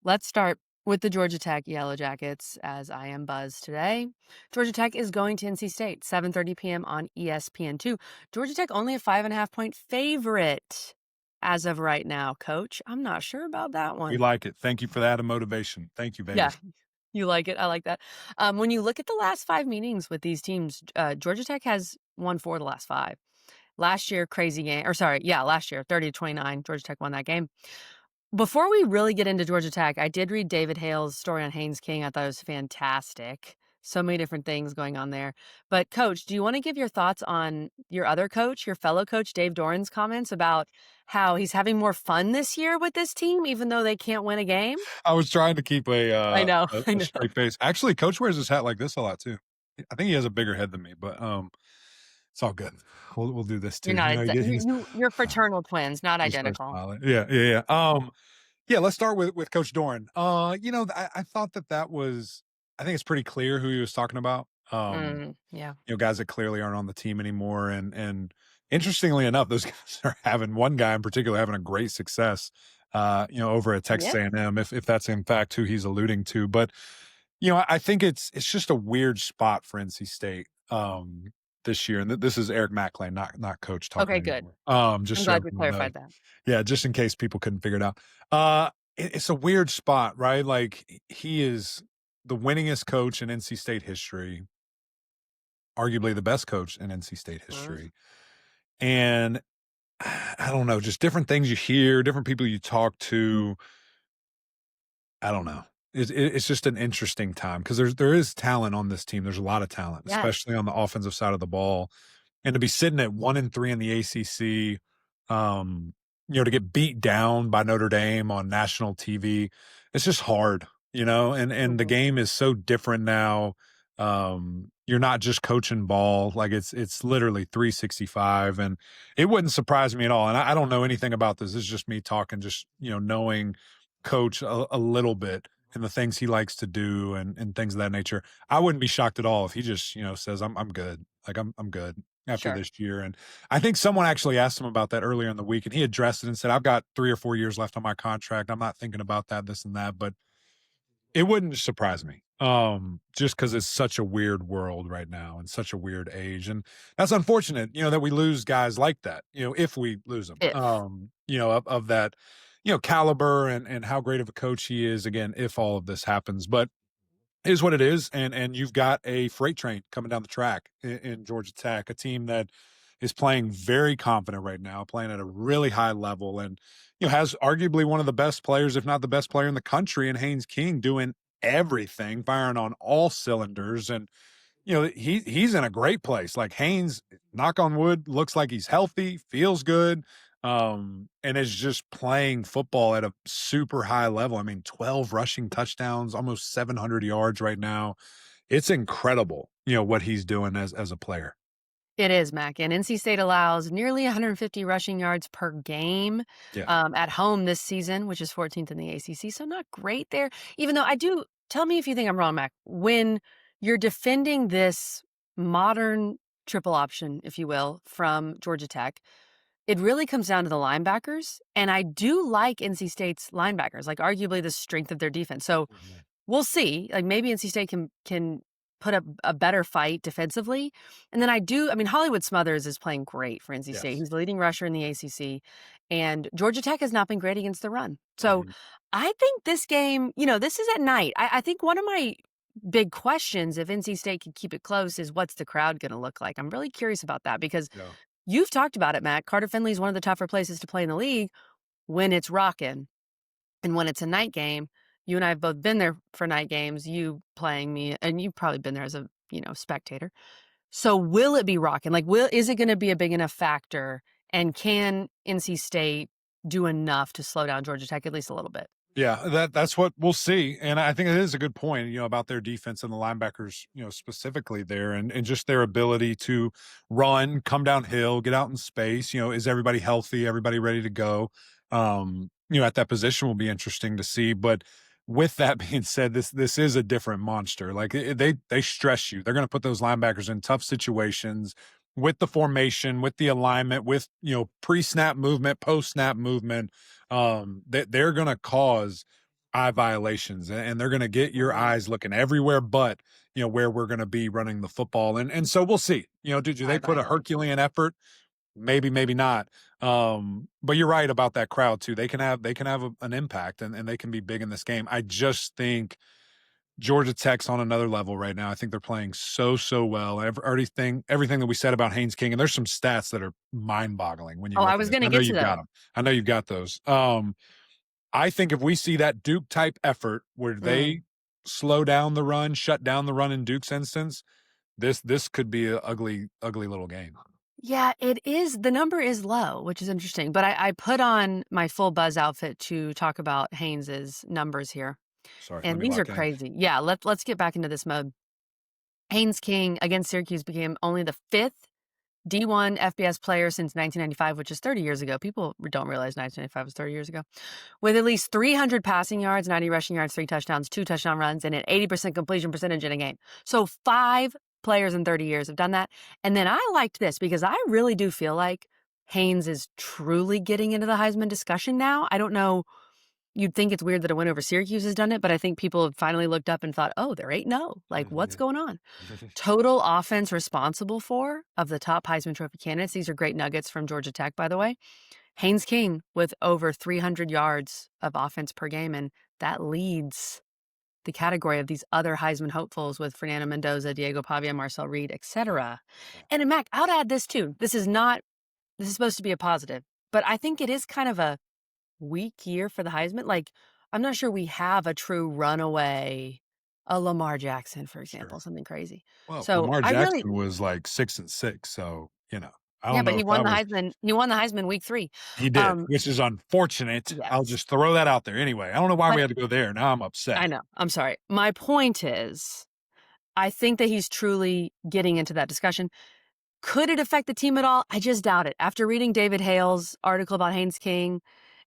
Let's start with the Georgia Tech Yellow Jackets, as I am buzzed today. Georgia Tech is going to NC State, 7:30 p.m. on ESPN2. Georgia Tech only a 5.5-point favorite as of right now, Coach. I'm not sure about that We one. like it. Thank you for that motivation. Thank you, Yeah, Vegas. you like it. I like that. When you look at the last 5 meetings with these teams, Georgia Tech has won 4 of the last 5. Last year, crazy game, or sorry, yeah, last year, 30-29, Georgia Tech won that game. Before we really get into Georgia Tech, I did read David Hale's story on Haynes King. I thought it was fantastic. So many different things going on there. But coach, do you want to give your thoughts on your other coach, your fellow coach, Dave Doran's comments about how he's having more fun this year with this team, even though they can't win a game? I was trying to keep I know, I a know. straight face. Actually, Coach wears his hat like this a lot too. I think he has a bigger head than me, but it's all good. We'll do this You're too. not You know, exa he's you're fraternal twins, not he'll start identical. smiling. Yeah. Yeah. Let's start with Coach Doran. I thought that was. I think it's pretty clear who he was talking about. Yeah. Guys that clearly aren't on the team anymore, and interestingly enough, those guys are having one guy in particular having a great success. Over at Texas Yeah. A&M, if that's in fact who he's alluding to, but I think it's just a weird spot for NC State this year, and this is Eric McLean, not coach talking Okay, good. anymore. Just I'm so glad we everyone knows, clarified that. yeah, just in case people couldn't figure it out. It's a weird spot, right? Like he is the winningest coach in NC State history, arguably the best coach in NC State Mm. history, and I don't know, just different things you hear, different people you talk to. I don't know. It's just an interesting time because there is talent on this team. There's a lot of talent, Yes. especially on the offensive side of the ball. And to be sitting at 1-3 in the ACC, to get beat down by Notre Dame on national TV, it's just hard, and the Mhm. game is so different now. You're not just coaching ball, like it's literally 365, and it wouldn't surprise me at all. And I don't know anything about this. This is just me talking, just knowing coach a little bit and the things he likes to do and things of that nature. I wouldn't be shocked at all if he just, says I'm good. Like I'm good after Sure. this year. And I think someone actually asked him about that earlier in the week and he addressed it and said, I've got 3 or 4 years left on my contract. I'm not thinking about that, this and that, but it wouldn't surprise me. Just because it's such a weird world right now and such a weird age. And that's unfortunate, that we lose guys like that, if we lose them. If. Of that, caliber and how great of a coach he is, again, if all of this happens. But it is what it is, and you've got a freight train coming down the track in Georgia Tech, a team that is playing very confident right now, playing at a really high level, and has arguably one of the best players, if not the best player in the country, in Haynes King, doing everything, firing on all cylinders, and he's in a great place. Like Haynes, knock on wood, looks like he's healthy, feels good, and is just playing football at a super high level. I mean, 12 rushing touchdowns, almost 700 yards right now. It's incredible, what he's doing as a player. It is, Mac, and NC State allows nearly 150 rushing yards per game, Yeah. at home this season, which is 14th in the ACC, so not great there, even though I do tell me if you think I'm wrong, Mac. When you're defending this modern triple option, if you will, from Georgia Tech, it really comes down to the linebackers, and I do like NC State's linebackers, like, arguably the strength of their defense, so Mhm. we'll see. Like, maybe NC State can put up a better fight defensively, and then I mean, Hollywood Smothers is playing great for NC State. Yes. He's the leading rusher in the ACC, and Georgia Tech has not been great against the run. So, Mhm. I think this game, this is at night. I think one of my big questions, if NC State can keep it close, is what's the crowd gonna look like? I'm really curious about that because Yeah. you've talked about it, Matt. Carter Finley is one of the tougher places to play in the league when it's rocking. And when it's a night game, you and I have both been there for night games, you playing me, and you've probably been there as a, spectator. So will it be rocking? Like, is it gonna be a big enough factor? And can NC State do enough to slow down Georgia Tech at least a little bit? Yeah, that's what we'll see. And I think it is a good point, about their defense and the linebackers, specifically there and just their ability to run, come downhill, get out in space. Is everybody healthy? Everybody ready to go? At that position will be interesting to see. But with that being said, this is a different monster. Like they stress you. They're going to put those linebackers in tough situations with the formation, with the alignment, with pre-snap movement, post-snap movement. That they're going to cause, eye violations, and they're going to get your Ooh, eyes looking everywhere but where we're going to be running the football, and so we'll see. Do they eye put a violation. Herculean effort? Maybe, maybe not. But you're right about that crowd too. They can have an impact, and they can be big in this game. I just think Georgia Tech's on another level right now. I think they're playing so well. Everything that we said about Haynes King, and there's some stats that are mind-boggling when you Oh, I look at was it. gonna I know get to you've got those. them. I know you've got those. I think if we see that Duke type effort where Mm. they slow down the run, shut down the run in Duke's instance, this could be an ugly little game. Yeah, it is the number is low, which is interesting, but I put on my full Buzz outfit to talk about Haynes's numbers here, Sorry, let and me these are lock in. crazy. Yeah, let's get back into this mode. Haynes King against Syracuse became only the 5th D1 FBS player since 1995, which is 30 years ago. People don't realize 1995 was 30 years ago. With at least 300 passing yards, 90 rushing yards, 3 touchdowns, 2 touchdown runs, and an 80% completion percentage in a game. So 5 players in 30 years have done that. And then I liked this because I really do feel like Haynes is truly getting into the Heisman discussion now. I don't know. You'd think it's weird that a win over Syracuse has done it, but I think people have finally looked up and thought, oh, they're 8-0. Like, what's Mhm. going on? Total offense responsible for of the top Heisman Trophy candidates. These are great nuggets from Georgia Tech, by the way. Haynes King with over 300 yards of offense per game, and that leads the category of these other Heisman hopefuls with Fernando Mendoza, Diego Pavia, Marcel Reed, Yeah, etc. yeah, And Mac, I'll add this too. This is supposed to be a positive, but I think it is kind of a weak year for the Heisman. Like, I'm not sure we have a true runaway, a Lamar Jackson, for sure. example, something crazy. Well, So Lamar I really, Jackson was like 6-6, so, I yeah, don't but know if he won that the was Heisman. He won the Heisman week 3. he did, Um, which is unfortunate. I'll yes, just throw that out there anyway. I don't know why we but had to go there. Now I'm upset. I know. I'm sorry. My point is, I think that he's truly getting into that discussion. Could it affect the team at all? I just doubt it. After reading David Hale's article about Haynes King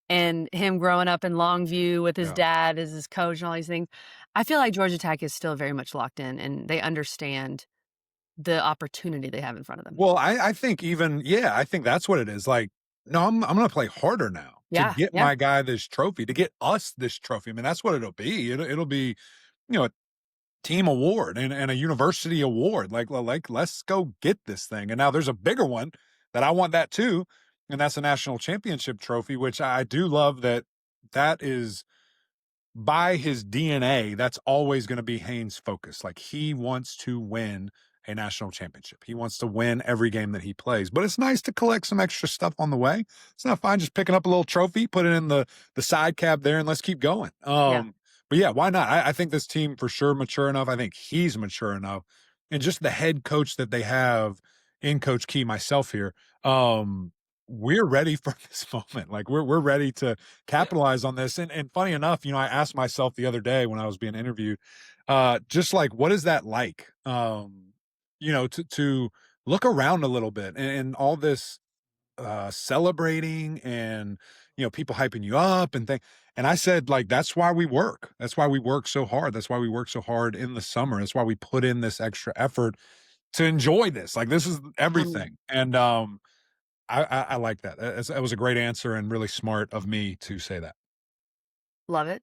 and him growing up in Longview with his Yeah. dad as his coach and all these things, I feel like Georgia Tech is still very much locked in and they understand the opportunity they have in front of them. Well, I think even yeah, I think that's what it is. Like, no, I'm gonna play harder now to Yeah, get yeah. my guy this trophy, to get us this trophy. I mean, that's what it'll be. It'll be, a team award and a university award. Like let's go get this thing. And now there's a bigger one that I want that too, and that's a national championship trophy, which I do love that is by his DNA, that's always going to be Haynes' focus. Like he wants to win a national championship. He wants to win every game that he plays. But it's nice to collect some extra stuff on the way. It's not fine just picking up a little trophy, put it in the side cab there, and let's keep going. Yeah. But yeah, why not? I think this team for sure mature enough. I think he's mature enough, and just the head coach that they have in Coach Key, myself here. We're ready for this moment. Like we're ready to capitalize on this. And funny enough, I asked myself the other day when I was being interviewed, just like, what is that like? To look around a little bit and all this celebrating and people hyping you up and things. And I said, like, that's why we work. That's why we work so hard. That's why we work so hard in the summer. That's why we put in this extra effort to enjoy this. Like this is Um, everything. And I like that. That was a great answer and really smart of me to say that. Love it.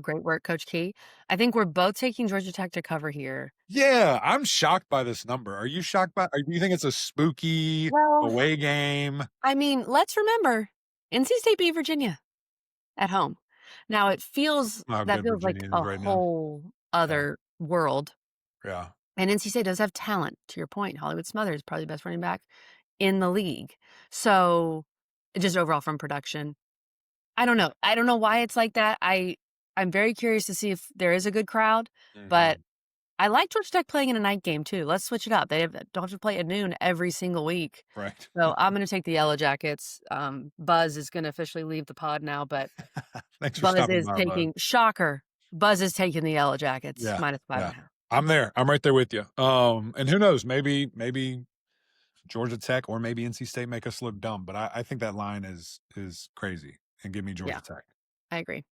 Great work, Coach Key. I think we're both taking Georgia Tech to cover here. Yeah, I'm shocked by this number. Are you shocked by do you think it's a spooky Well, away game? I mean, let's remember NC State beat Virginia at home. Now How that good feels like Virginia is a right now. whole Yeah, other world. yeah. And NC State does have talent, to your point. Hollywood Smothers is probably the best running back in the league. So, just overall from production. I don't know. I don't know why it's like that. I'm very curious to see if there is a good crowd, but Mhm. I like Georgia Tech playing in a night game too. Let's switch it up. Don't have to play at noon every single week. Right. So I'm going to take the Yellow Jackets. Buzz is going to officially leave the pod now, but Thanks for Buzz stopping is by, bud. taking shocker. Buzz is taking the Yellow Jackets Yeah, minus five yeah. and a half. I'm there. I'm right there with you. And who knows? Maybe Georgia Tech or maybe NC State make us look dumb, but I think that line is crazy and give me Yeah, Georgia Tech. I agree.